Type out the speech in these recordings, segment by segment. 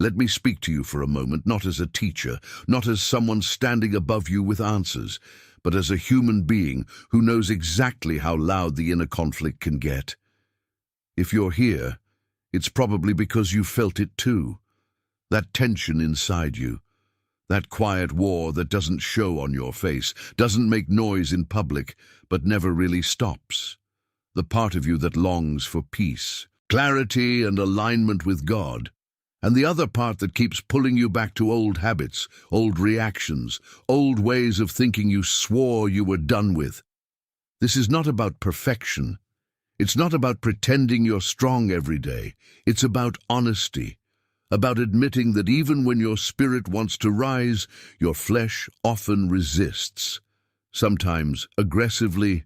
Let me speak to you for a moment, not as a teacher, not as someone standing above you with answers, but as a human being who knows exactly how loud the inner conflict can get. If you're here, it's probably because you felt it too. That tension inside you. That quiet war that doesn't show on your face, doesn't make noise in public, but never really stops. The part of you that longs for peace, clarity and alignment with God. And the other part that keeps pulling you back to old habits, old reactions, old ways of thinking you swore you were done with. This is not about perfection. It's not about pretending you're strong every day. It's about honesty. About admitting that even when your spirit wants to rise, your flesh often resists. Sometimes aggressively,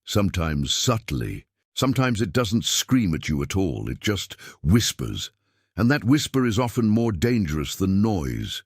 sometimes subtly. Sometimes it doesn't scream at you at all, it just whispers. And that whisper is often more dangerous than noise.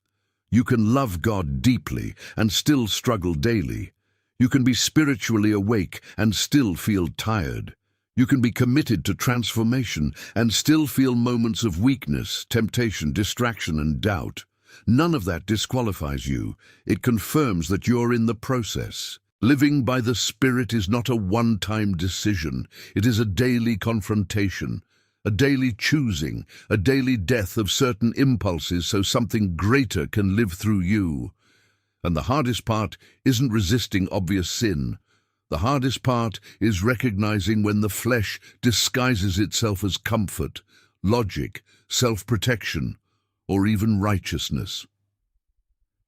You can love God deeply and still struggle daily. You can be spiritually awake and still feel tired. You can be committed to transformation and still feel moments of weakness, temptation, distraction, and doubt. None of that disqualifies you. It confirms that you're in the process. Living by the Spirit is not a one-time decision. It is a daily confrontation, a daily choosing, a daily death of certain impulses so something greater can live through you. And the hardest part isn't resisting obvious sin. The hardest part is recognizing when the flesh disguises itself as comfort, logic, self-protection, or even righteousness.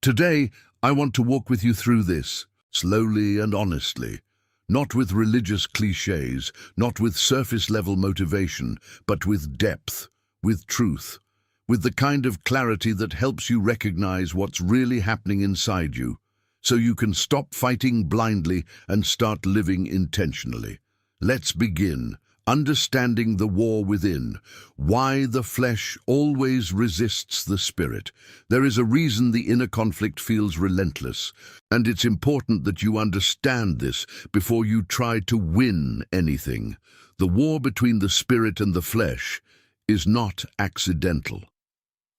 Today, I want to walk with you through this, slowly and honestly, not with religious cliches, not with surface-level motivation, but with depth, with truth, with the kind of clarity that helps you recognize what's really happening inside you, so you can stop fighting blindly and start living intentionally. Let's begin. Understanding the war within. Why the flesh always resists the spirit. There is a reason the inner conflict feels relentless, and it's important that you understand this before you try to win anything. The war between the spirit and the flesh is not accidental.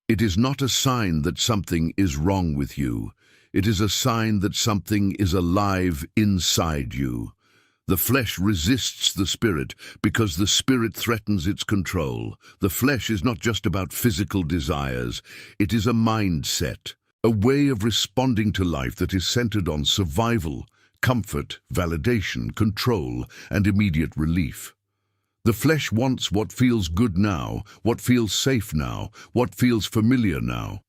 It is not a sign that something is wrong with you. It is a sign that something is alive inside you. The flesh resists the spirit because the spirit threatens its control. The flesh is not just about physical desires. It is a mindset, a way of responding to life that is centered on survival, comfort, validation, control, and immediate relief. The flesh wants what feels good now, what feels safe now, what feels familiar now.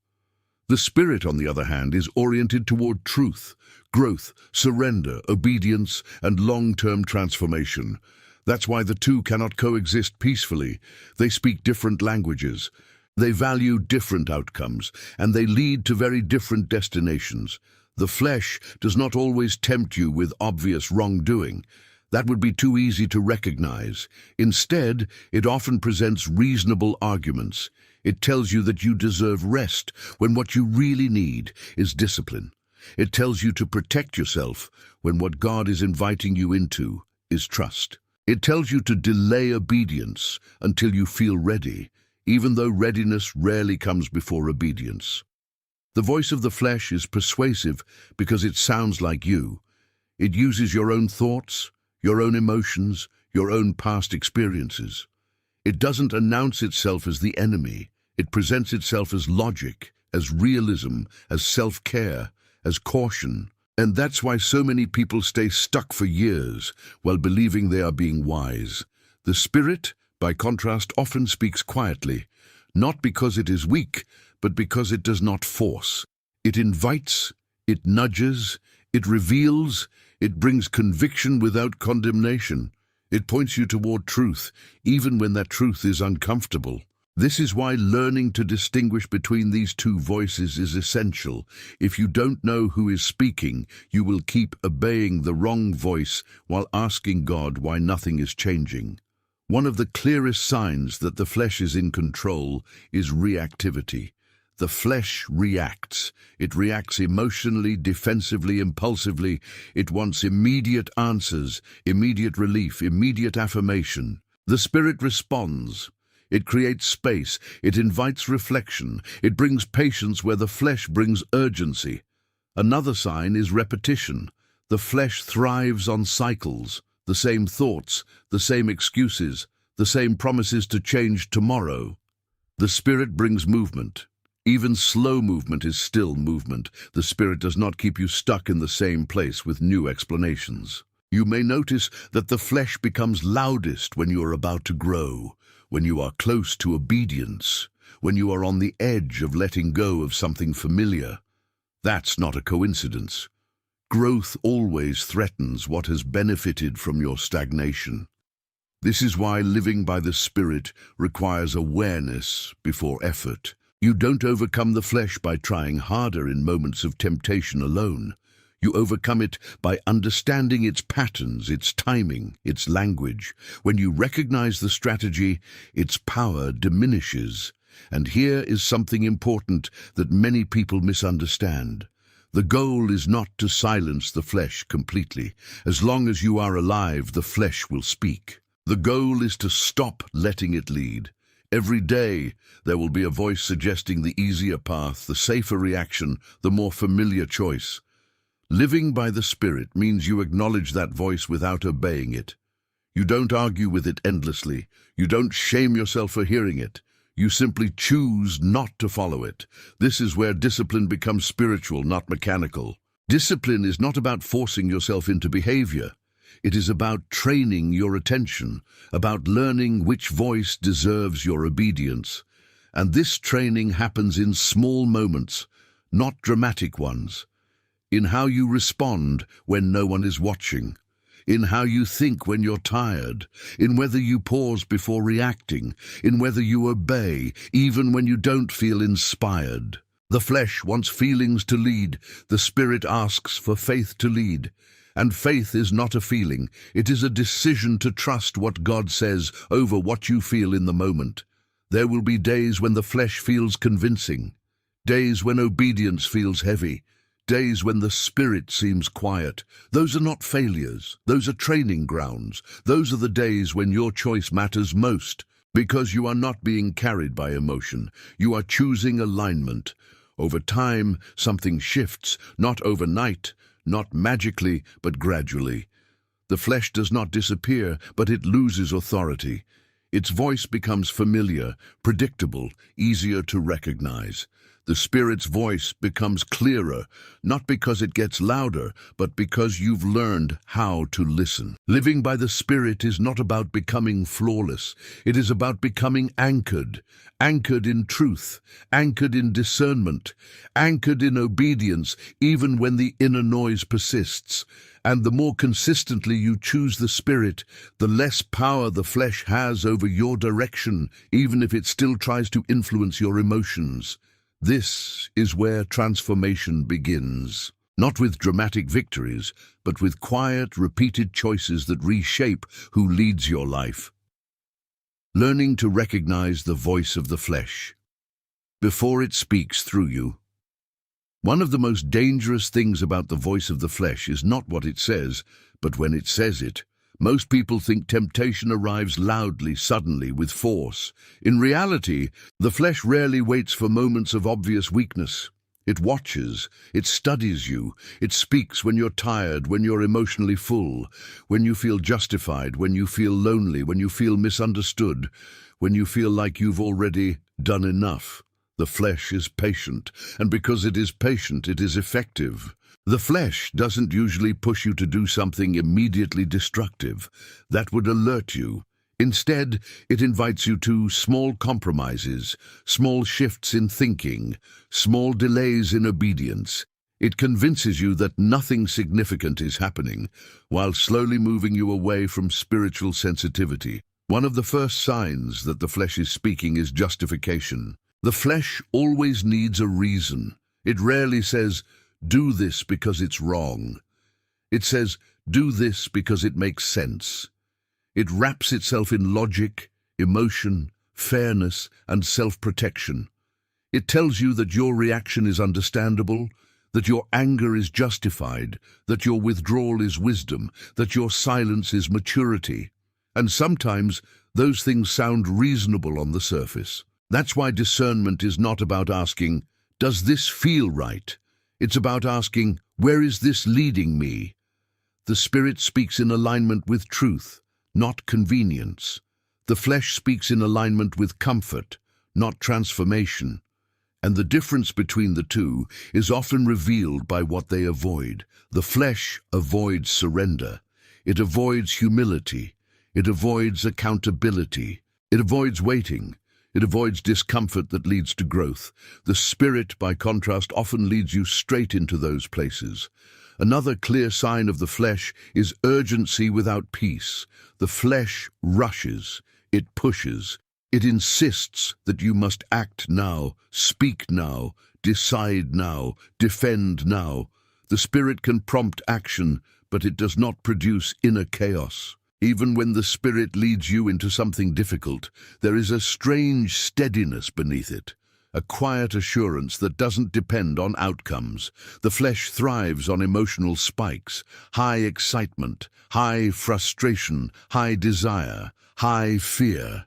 The spirit, on the other hand, is oriented toward truth, growth, surrender, obedience, and long-term transformation. That's why the two cannot coexist peacefully. They speak different languages. They value different outcomes, and they lead to very different destinations. The flesh does not always tempt you with obvious wrongdoing. That would be too easy to recognize. Instead, it often presents reasonable arguments. It tells you that you deserve rest when what you really need is discipline. It tells you to protect yourself when what God is inviting you into is trust. It tells you to delay obedience until you feel ready, even though readiness rarely comes before obedience. The voice of the flesh is persuasive because it sounds like you. It uses your own thoughts, your own emotions, your own past experiences. It doesn't announce itself as the enemy. It presents itself as logic, as realism, as self-care, as caution. And that's why so many people stay stuck for years while believing they are being wise. The spirit, by contrast, often speaks quietly, not because it is weak, but because it does not force. It invites, it nudges, it reveals, it brings conviction without condemnation. It points you toward truth, even when that truth is uncomfortable. This is why learning to distinguish between these two voices is essential. If you don't know who is speaking, you will keep obeying the wrong voice while asking God why nothing is changing. One of the clearest signs that the flesh is in control is reactivity. The flesh reacts. It reacts emotionally, defensively, impulsively. It wants immediate answers, immediate relief, immediate affirmation. The spirit responds. It creates space, it invites reflection, it brings patience where the flesh brings urgency. Another sign is repetition. The flesh thrives on cycles, the same thoughts, the same excuses, the same promises to change tomorrow. The Spirit brings movement. Even slow movement is still movement. The Spirit does not keep you stuck in the same place with new explanations. You may notice that the flesh becomes loudest when you are about to grow, when you are close to obedience, when you are on the edge of letting go of something familiar. That's not a coincidence. Growth always threatens what has benefited from your stagnation. This is why living by the Spirit requires awareness before effort. You don't overcome the flesh by trying harder in moments of temptation alone. You overcome it by understanding its patterns, its timing, its language. When you recognize the strategy, its power diminishes. And here is something important that many people misunderstand. The goal is not to silence the flesh completely. As long as you are alive, the flesh will speak. The goal is to stop letting it lead. Every day, there will be a voice suggesting the easier path, the safer reaction, the more familiar choice. Living by the Spirit means you acknowledge that voice without obeying it. You don't argue with it endlessly. You don't shame yourself for hearing it. You simply choose not to follow it. This is where discipline becomes spiritual, not mechanical. Discipline is not about forcing yourself into behavior. It is about training your attention, about learning which voice deserves your obedience. And this training happens in small moments, not dramatic ones. In how you respond when no one is watching. In how you think when you're tired, in whether you pause before reacting, in whether you obey, even when you don't feel inspired. The flesh wants feelings to lead, the Spirit asks for faith to lead. And faith is not a feeling, it is a decision to trust what God says over what you feel in the moment. There will be days when the flesh feels convincing, days when obedience feels heavy, days when the Spirit seems quiet. Those are not failures. Those are training grounds. Those are the days when your choice matters most, because you are not being carried by emotion. You are choosing alignment. Over time, something shifts, not overnight, not magically, but gradually. The flesh does not disappear, but it loses authority. Its voice becomes familiar, predictable, easier to recognize. The Spirit's voice becomes clearer, not because it gets louder, but because you've learned how to listen. Living by the Spirit is not about becoming flawless. It is about becoming anchored in truth, anchored in discernment, anchored in obedience, even when the inner noise persists. And the more consistently you choose the Spirit, the less power the flesh has over your direction, even if it still tries to influence your emotions. This is where transformation begins, not with dramatic victories, but with quiet, repeated choices that reshape who leads your life. Learning to recognize the voice of the flesh before it speaks through you. One of the most dangerous things about the voice of the flesh is not what it says, but when it says it. Most people think temptation arrives loudly, suddenly, with force. In reality, the flesh rarely waits for moments of obvious weakness. It watches, it studies you, it speaks when you're tired, when you're emotionally full, when you feel justified, when you feel lonely, when you feel misunderstood, when you feel like you've already done enough. The flesh is patient, and because it is patient, it is effective. The flesh doesn't usually push you to do something immediately destructive that would alert you. Instead, it invites you to small compromises, small shifts in thinking, small delays in obedience. It convinces you that nothing significant is happening, while slowly moving you away from spiritual sensitivity. One of the first signs that the flesh is speaking is justification. The flesh always needs a reason. It rarely says, "Do this because it's wrong." It says, "Do this because it makes sense." It wraps itself in logic, emotion, fairness, and self-protection. It tells you that your reaction is understandable, that your anger is justified, that your withdrawal is wisdom, that your silence is maturity. And sometimes Those things sound reasonable on the surface. That's why discernment is not about asking, "Does this feel right?" It's about asking, "Where is this leading me?" The Spirit speaks in alignment with truth, not convenience. The flesh speaks in alignment with comfort, not transformation. And the difference between the two is often revealed by what they avoid. The flesh avoids surrender. It avoids humility. It avoids accountability. It avoids waiting. It avoids discomfort that leads to growth. The Spirit, by contrast, often leads you straight into those places. Another clear sign of the flesh is urgency without peace. The flesh rushes. It pushes. It insists that you must act now, speak now, decide now, defend now. The Spirit can prompt action, but it does not produce inner chaos. Even when the Spirit leads you into something difficult, there is a strange steadiness beneath it, a quiet assurance that doesn't depend on outcomes. The flesh thrives on emotional spikes, high excitement, high frustration, high desire, high fear.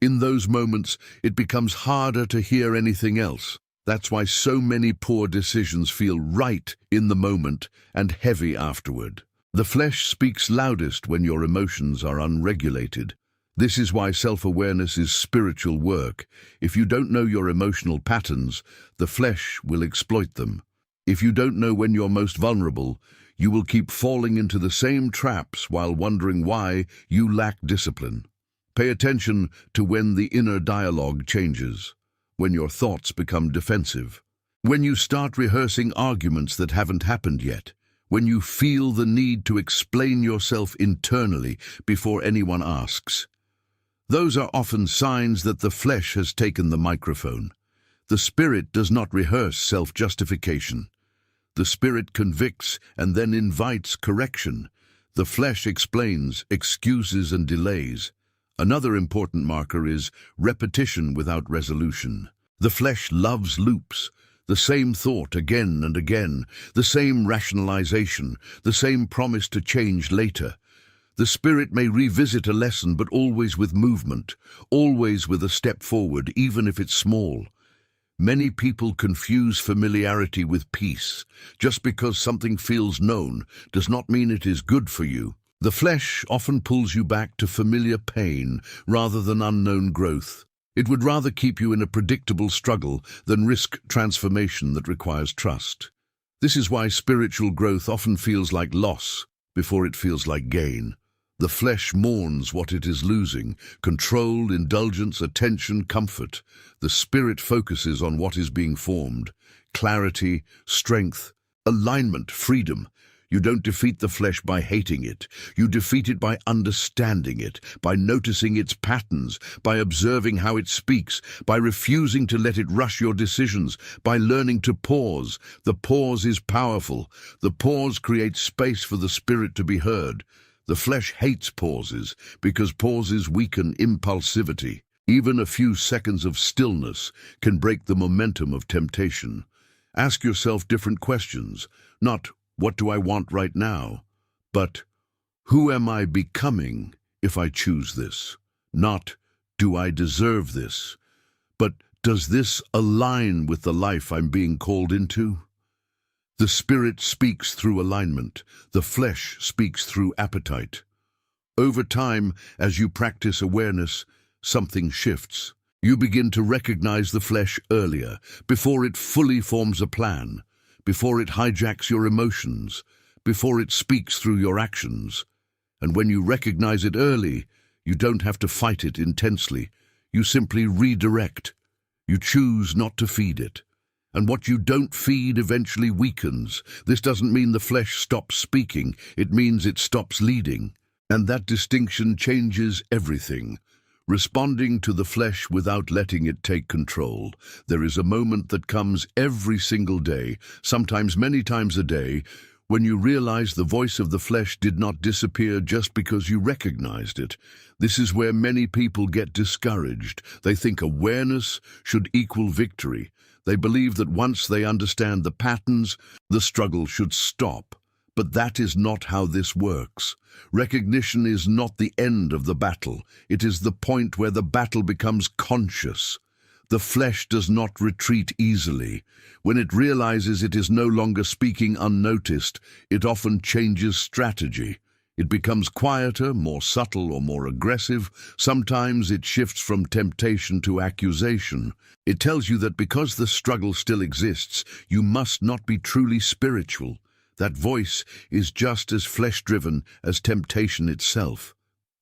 In those moments, it becomes harder to hear anything else. That's why so many poor decisions feel right in the moment and heavy afterward. The flesh speaks loudest when your emotions are unregulated. This is why self-awareness is spiritual work. If you don't know your emotional patterns, the flesh will exploit them. If you don't know when you're most vulnerable, you will keep falling into the same traps while wondering why you lack discipline. Pay attention to when the inner dialogue changes, when your thoughts become defensive, when you start rehearsing arguments that haven't happened yet, when you feel the need to explain yourself internally before anyone asks. Those are often signs that the flesh has taken the microphone. The Spirit does not rehearse self-justification. The Spirit convicts and then invites correction. The flesh explains, excuses, and delays. Another important marker is repetition without resolution. The flesh loves loops, the same thought again and again, the same rationalization, the same promise to change later. The Spirit may revisit a lesson, but always with movement, always with a step forward, even if it's small. Many people confuse familiarity with peace. Just because something feels known does not mean it is good for you. The flesh often pulls you back to familiar pain rather than unknown growth. It would rather keep you in a predictable struggle than risk transformation that requires trust. This is why spiritual growth often feels like loss before it feels like gain. The flesh mourns what it is losing: control, indulgence, attention, comfort. The Spirit focuses on what is being formed: clarity, strength, alignment, freedom. You don't defeat the flesh by hating it. You defeat it by understanding it, by noticing its patterns, by observing how it speaks, by refusing to let it rush your decisions, by learning to pause. The pause is powerful. The pause creates space for the Spirit to be heard. The flesh hates pauses because pauses weaken impulsivity. Even a few seconds of stillness can break the momentum of temptation. Ask yourself different questions, not "What do I want right now?" but "Who am I becoming if I choose this?" Not "Do I deserve this?" but "Does this align with the life I'm being called into?" The Spirit speaks through alignment. The flesh speaks through appetite. Over time, as you practice awareness, something shifts. You begin to recognize the flesh earlier, before it fully forms a plan, before it hijacks your emotions, before it speaks through your actions. And when you recognize it early, you don't have to fight it intensely. You simply redirect. You choose not to feed it. And what you don't feed eventually weakens. This doesn't mean the flesh stops speaking. It means it stops leading. And that distinction changes everything. Responding to the flesh without letting it take control. There is a moment that comes every single day, sometimes many times a day, when you realize the voice of the flesh did not disappear just because you recognized it. This is where many people get discouraged. They think awareness should equal victory. They believe that once they understand the patterns, the struggle should stop. But that is not how this works. Recognition is not the end of the battle. It is the point where the battle becomes conscious. The flesh does not retreat easily. When it realizes it is no longer speaking unnoticed, it often changes strategy. It becomes quieter, more subtle, or more aggressive. Sometimes it shifts from temptation to accusation. It tells you that because the struggle still exists, you must not be truly spiritual. That voice is just as flesh-driven as temptation itself.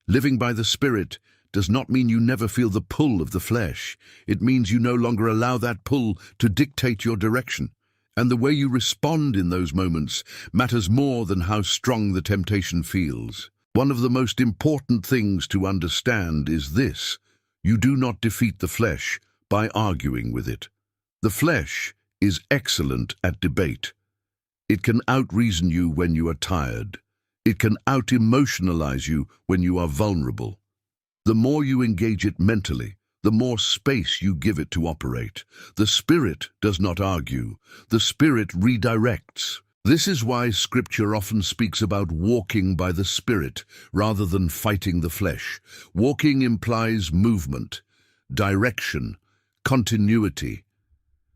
Living by the Spirit does not mean you never feel the pull of the flesh. It means you no longer allow that pull to dictate your direction. And the way you respond in those moments matters more than how strong the temptation feels. One of the most important things to understand is this: you do not defeat the flesh by arguing with it. The flesh is excellent at debate. It can out-reason you when you are tired. It can out-emotionalize you when you are vulnerable. The more you engage it mentally, the more space you give it to operate. The Spirit does not argue. The Spirit redirects. This is why Scripture often speaks about walking by the Spirit rather than fighting the flesh. Walking implies movement, direction, continuity.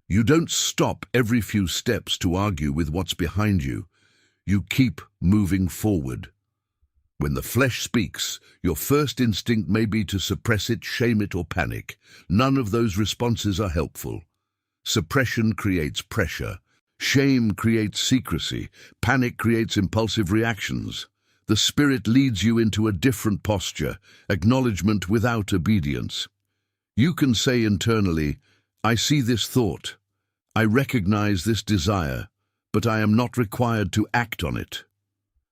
You don't stop every few steps to argue with what's behind you. You keep moving forward. When the flesh speaks, your first instinct may be to suppress it, shame it, or panic. None of those responses are helpful. Suppression creates pressure. Shame creates secrecy. Panic creates impulsive reactions. The Spirit leads you into a different posture, acknowledgement without obedience. You can say internally, "I see this thought. I recognize this desire, but I am not required to act on it."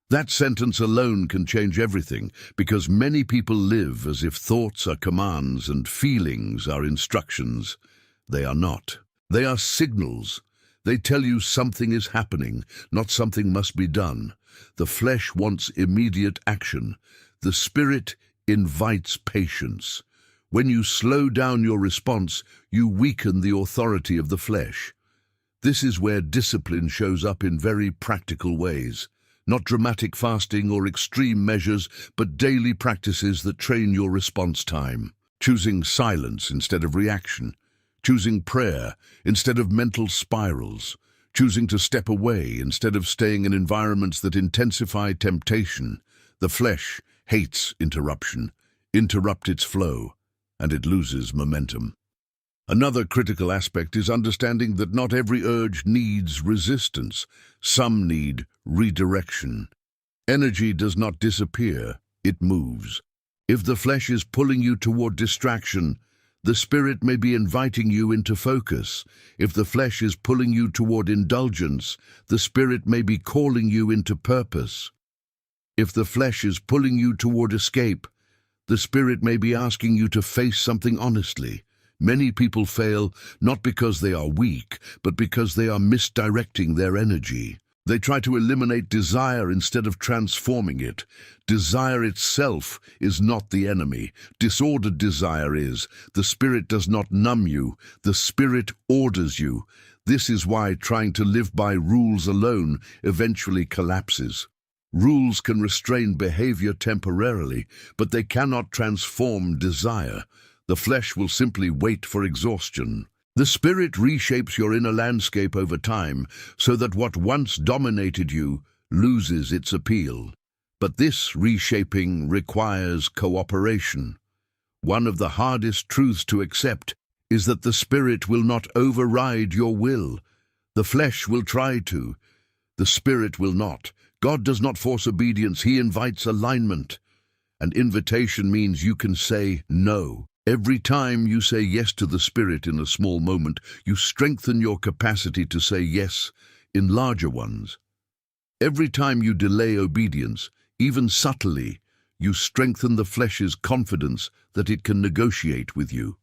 That sentence alone can change everything, because many people live as if thoughts are commands and feelings are instructions. They are not. They are signals. They tell you something is happening, not something must be done. The flesh wants immediate action. The Spirit invites patience. When you slow down your response, you weaken the authority of the flesh. This is where discipline shows up in very practical ways. Not dramatic fasting or extreme measures, but daily practices that train your response time. Choosing silence instead of reaction. Choosing prayer instead of mental spirals. Choosing to step away instead of staying in environments that intensify temptation. The flesh hates interruption. Interrupt its flow, and it loses momentum. Another critical aspect is understanding that not every urge needs resistance. Some need redirection. Energy does not disappear, it moves. If the flesh is pulling you toward distraction, the Spirit may be inviting you into focus. If the flesh is pulling you toward indulgence, the Spirit may be calling you into purpose. If the flesh is pulling you toward escape, the Spirit may be asking you to face something honestly. Many people fail not because they are weak, but because they are misdirecting their energy. They try to eliminate desire instead of transforming it. Desire itself is not the enemy. Disordered desire is. The Spirit does not numb you. The Spirit orders you. This is why trying to live by rules alone eventually collapses. Rules can restrain behavior temporarily, but they cannot transform desire. The flesh will simply wait for exhaustion. The Spirit reshapes your inner landscape over time so that what once dominated you loses its appeal. But this reshaping requires cooperation. One of the hardest truths to accept is that the Spirit will not override your will. The flesh will try to. The Spirit will not. God does not force obedience, He invites alignment. And invitation means you can say no. Every time you say yes to the Spirit in a small moment, you strengthen your capacity to say yes in larger ones. Every time you delay obedience, even subtly, you strengthen the flesh's confidence that it can negotiate with you.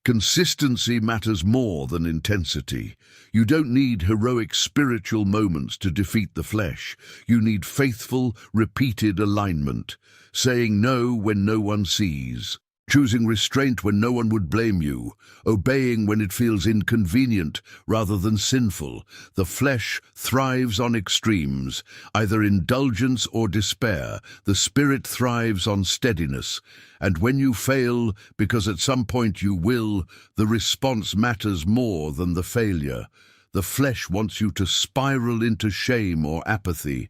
Consistency matters more than intensity. You don't need heroic spiritual moments to defeat the flesh. You need faithful, repeated alignment, saying no when no one sees, choosing restraint when no one would blame you, obeying when it feels inconvenient rather than sinful. The flesh thrives on extremes, either indulgence or despair. The spirit thrives on steadiness. And when you fail, because at some point you will, the response matters more than the failure. The flesh wants you to spiral into shame or apathy.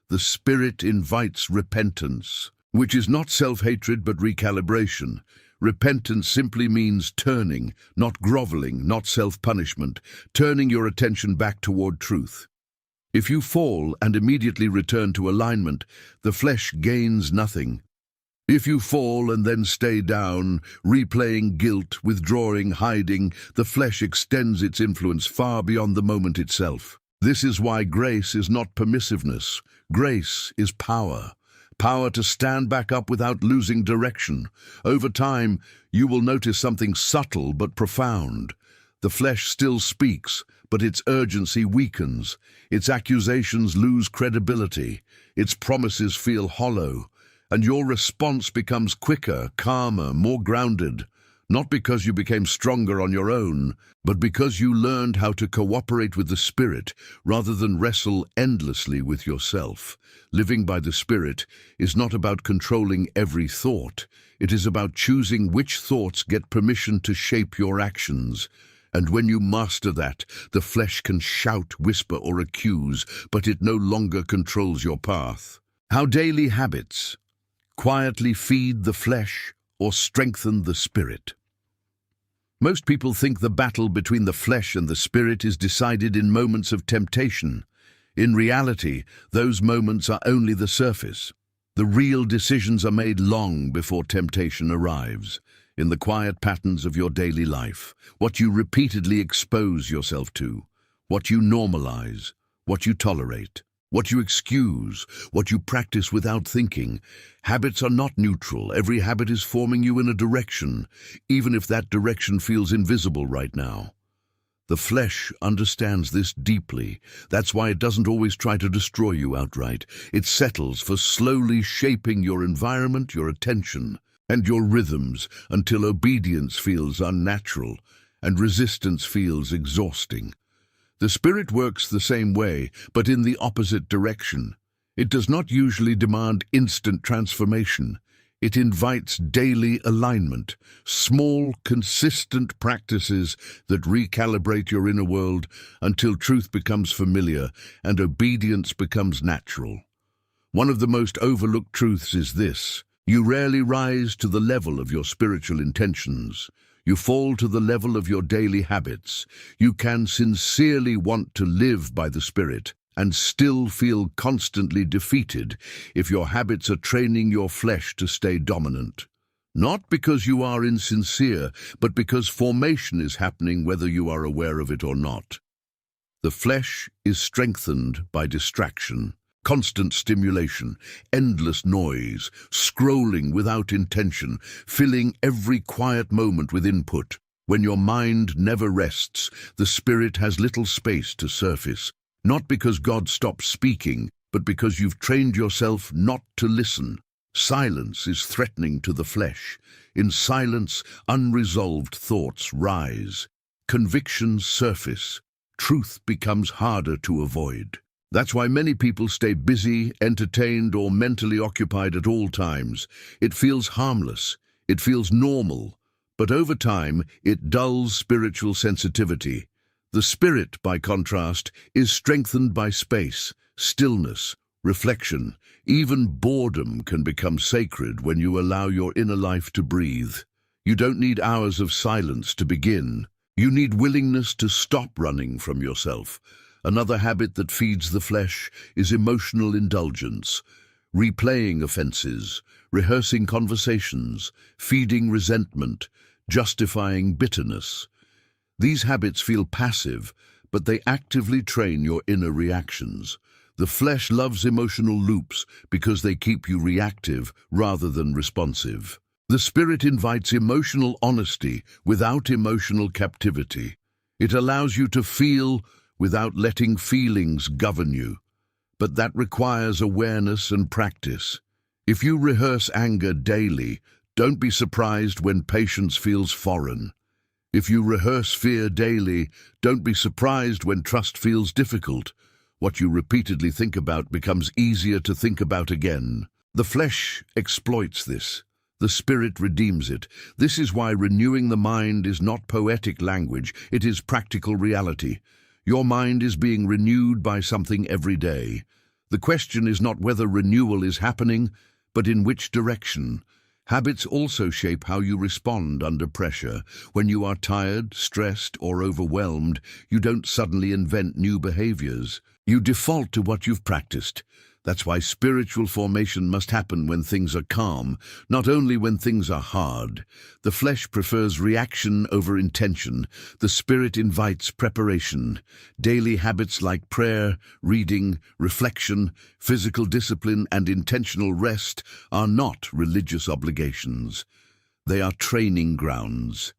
The spirit invites repentance, which is not self-hatred but recalibration. Repentance simply means turning, not groveling, not self-punishment, turning your attention back toward truth. If you fall and immediately return to alignment, the flesh gains nothing. If you fall and then stay down, replaying guilt, withdrawing, hiding, the flesh extends its influence far beyond the moment itself. This is why grace is not permissiveness. Grace is power. Power to stand back up without losing direction. Over time, you will notice something subtle but profound. The flesh still speaks, but its urgency weakens. Its accusations lose credibility. Its promises feel hollow. And your response becomes quicker, calmer, more grounded. Not because you became stronger on your own, but because you learned how to cooperate with the Spirit rather than wrestle endlessly with yourself. Living by the Spirit is not about controlling every thought. It is about choosing which thoughts get permission to shape your actions. And when you master that, the flesh can shout, whisper, or accuse, but it no longer controls your path. How daily habits quietly feed the flesh or strengthen the spirit. Most people think the battle between the flesh and the spirit is decided in moments of temptation. In reality, those moments are only the surface. The real decisions are made long before temptation arrives, in the quiet patterns of your daily life, what you repeatedly expose yourself to, what you normalize, what you tolerate, what you excuse, what you practice without thinking. Habits are not neutral. Every habit is forming you in a direction, even if that direction feels invisible right now. The flesh understands this deeply. That's why it doesn't always try to destroy you outright. It settles for slowly shaping your environment, your attention, and your rhythms until obedience feels unnatural and resistance feels exhausting. The spirit works the same way, but in the opposite direction. It does not usually demand instant transformation. It invites daily alignment, small, consistent practices that recalibrate your inner world until truth becomes familiar and obedience becomes natural. One of the most overlooked truths is this: you rarely rise to the level of your spiritual intentions. You fall to the level of your daily habits. You can sincerely want to live by the Spirit and still feel constantly defeated if your habits are training your flesh to stay dominant. Not because you are insincere, but because formation is happening whether you are aware of it or not. The flesh is strengthened by distraction. Constant stimulation, endless noise, scrolling without intention, filling every quiet moment with input. When your mind never rests, the spirit has little space to surface, not because God stops speaking, but because you've trained yourself not to listen. Silence is threatening to the flesh. In silence, unresolved thoughts rise. Convictions surface. Truth becomes harder to avoid. That's why many people stay busy, entertained, or mentally occupied at all times. It feels harmless. It feels normal. But over time, it dulls spiritual sensitivity. The spirit, by contrast, is strengthened by space, stillness, reflection. Even boredom can become sacred when you allow your inner life to breathe. You don't need hours of silence to begin. You need willingness to stop running from yourself. Another habit that feeds the flesh is emotional indulgence, replaying offenses, rehearsing conversations, feeding resentment, justifying bitterness. These habits feel passive, but they actively train your inner reactions. The flesh loves emotional loops because they keep you reactive rather than responsive. The spirit invites emotional honesty without emotional captivity. It allows you to feel without letting feelings govern you. But that requires awareness and practice. If you rehearse anger daily, Don't be surprised when patience feels foreign. If you rehearse fear daily, don't be surprised when trust feels difficult. What you repeatedly think about becomes easier to think about again. The flesh exploits this. The spirit redeems it. This is why renewing the mind is not poetic language, it is practical reality. Your mind is being renewed by something every day. The question is not whether renewal is happening, but in which direction. Habits also shape how you respond under pressure. When you are tired, stressed, or overwhelmed, you don't suddenly invent new behaviors. You default to what you've practiced. That's why spiritual formation must happen when things are calm, not only when things are hard. The flesh prefers reaction over intention. The spirit invites preparation. Daily habits like prayer, reading, reflection, physical discipline, and intentional rest are not religious obligations. They are training grounds.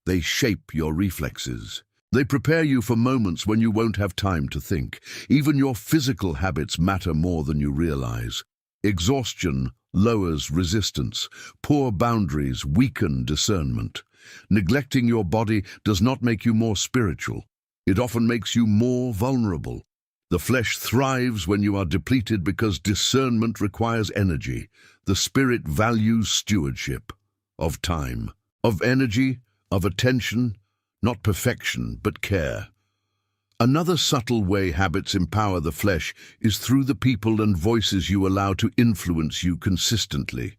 They shape your reflexes. They prepare you for moments when you won't have time to think. Even your physical habits matter more than you realize. Exhaustion lowers resistance. Poor boundaries weaken discernment. Neglecting your body does not make you more spiritual. It often makes you more vulnerable. The flesh thrives when you are depleted because discernment requires energy. The spirit values stewardship of time, of energy, of attention, not perfection, but care. Another subtle way habits empower the flesh is through the people and voices you allow to influence you consistently.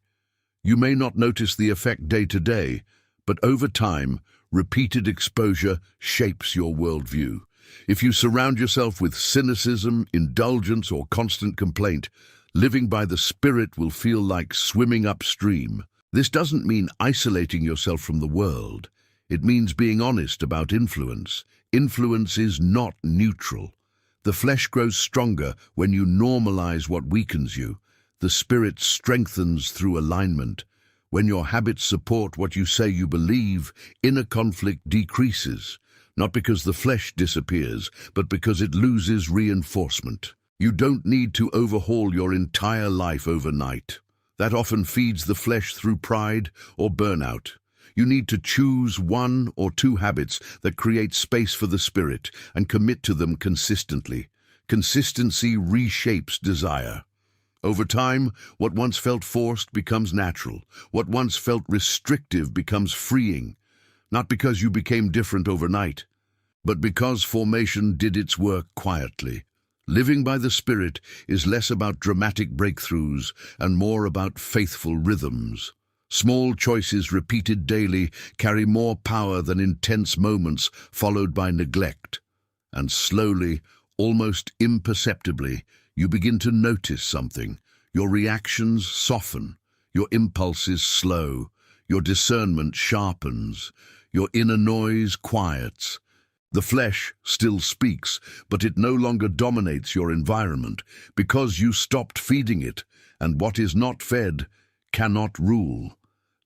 You may not notice the effect day to day, but over time, repeated exposure shapes your worldview. If you surround yourself with cynicism, indulgence, or constant complaint, living by the spirit will feel like swimming upstream. This doesn't mean isolating yourself from the world. It means being honest about influence. Influence is not neutral. The flesh grows stronger when you normalize what weakens you. The spirit strengthens through alignment. When your habits support what you say you believe, inner conflict decreases, not because the flesh disappears, but because it loses reinforcement. You don't need to overhaul your entire life overnight. That often feeds the flesh through pride or burnout. You need to choose one or two habits that create space for the spirit and commit to them consistently. Consistency reshapes desire. Over time, what once felt forced becomes natural. What once felt restrictive becomes freeing. Not because you became different overnight, but because formation did its work quietly. Living by the Spirit is less about dramatic breakthroughs and more about faithful rhythms. Small choices repeated daily carry more power than intense moments followed by neglect. And slowly, almost imperceptibly, you begin to notice something. Your reactions soften, your impulses slow, your discernment sharpens, your inner noise quiets. The flesh still speaks, but it no longer dominates your environment because you stopped feeding it, and what is not fed cannot rule.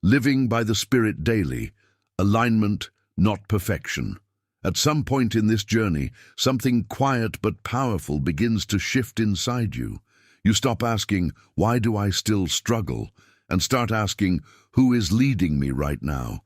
Living by the Spirit daily, alignment, not perfection. At some point in this journey, something quiet but powerful begins to shift inside you. You stop asking, "Why do I still struggle?" and start asking, "Who is leading me right now?"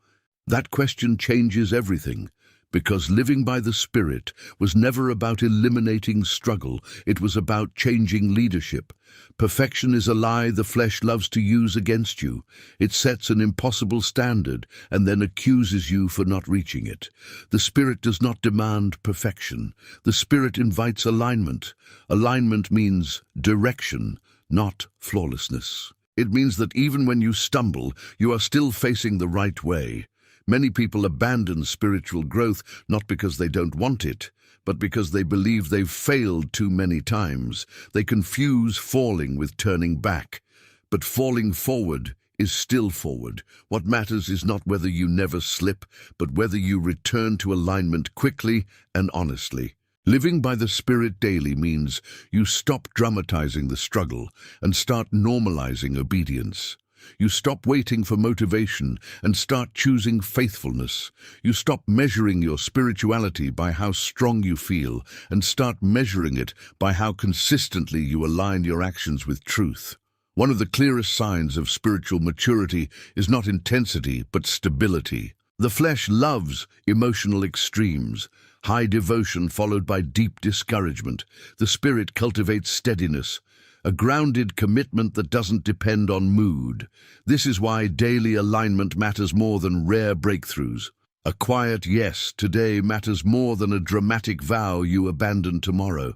That question changes everything, because living by the Spirit was never about eliminating struggle, it was about changing leadership. Perfection is a lie the flesh loves to use against you. It sets an impossible standard and then accuses you for not reaching it. The Spirit does not demand perfection. The Spirit invites alignment. Alignment means direction, not flawlessness. It means that even when you stumble, you are still facing the right way. Many people abandon spiritual growth not because they don't want it, but because they believe they've failed too many times. They confuse falling with turning back. But falling forward is still forward. What matters is not whether you never slip, but whether you return to alignment quickly and honestly. Living by the Spirit daily means you stop dramatizing the struggle and start normalizing obedience. You stop waiting for motivation and start choosing faithfulness. You stop measuring your spirituality by how strong you feel and start measuring it by how consistently you align your actions with truth. One of the clearest signs of spiritual maturity is not intensity, but stability. The flesh loves emotional extremes, high devotion followed by deep discouragement. The spirit cultivates steadiness, a grounded commitment that doesn't depend on mood. This is why daily alignment matters more than rare breakthroughs. A quiet yes today matters more than a dramatic vow you abandon tomorrow.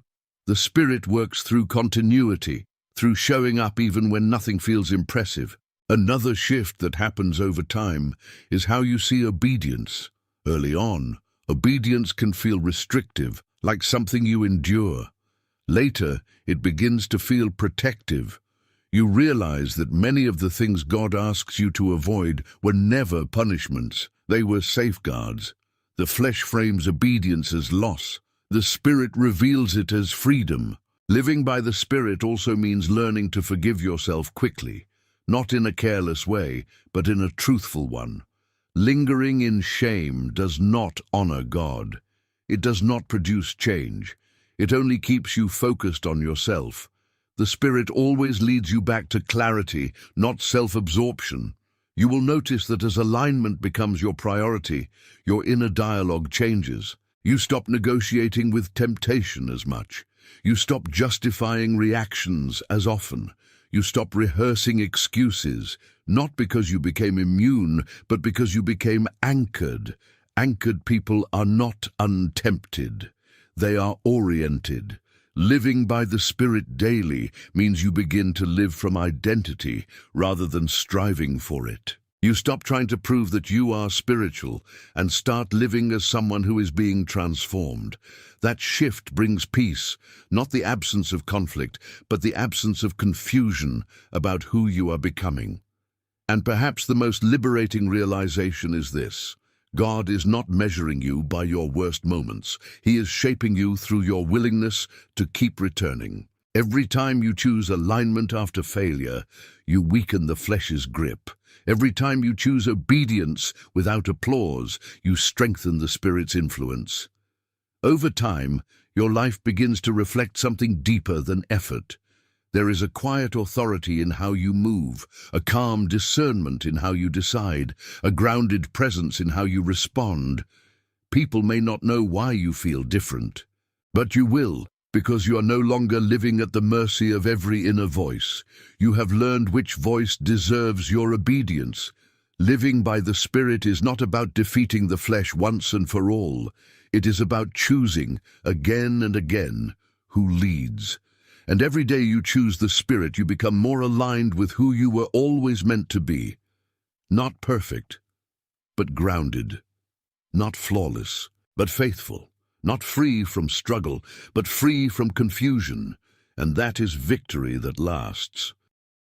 The spirit works through continuity, through showing up even when nothing feels impressive. Another shift that happens over time is how you see obedience. Early on, obedience can feel restrictive, like something you endure. Later, it begins to feel protective. You realize that many of the things God asks you to avoid were never punishments. They were safeguards. The flesh frames obedience as loss. The Spirit reveals it as freedom. Living by the Spirit also means learning to forgive yourself quickly, not in a careless way, but in a truthful one. Lingering in shame does not honor God. It does not produce change. It only keeps you focused on yourself. The Spirit always leads you back to clarity, not self-absorption. You will notice that as alignment becomes your priority, your inner dialogue changes. You stop negotiating with temptation as much. You stop justifying reactions as often. You stop rehearsing excuses, not because you became immune, but because you became anchored. Anchored people are not untempted. They are oriented. Living by the Spirit daily means you begin to live from identity rather than striving for it. You stop trying to prove that you are spiritual and start living as someone who is being transformed. That shift brings peace, not the absence of conflict, but the absence of confusion about who you are becoming. And perhaps the most liberating realization is this: God is not measuring you by your worst moments. He is shaping you through your willingness to keep returning. Every time you choose alignment after failure, you weaken the flesh's grip. Every time you choose obedience without applause, you strengthen the Spirit's influence. Over time, your life begins to reflect something deeper than effort. There is a quiet authority in how you move, a calm discernment in how you decide, a grounded presence in how you respond. People may not know why you feel different, but you will, because you are no longer living at the mercy of every inner voice. You have learned which voice deserves your obedience. Living by the Spirit is not about defeating the flesh once and for all. It is about choosing, again and again, who leads. And every day you choose the Spirit, you become more aligned with who you were always meant to be. Not perfect, but grounded. Not flawless, but faithful. Not free from struggle, but free from confusion. And that is victory that lasts.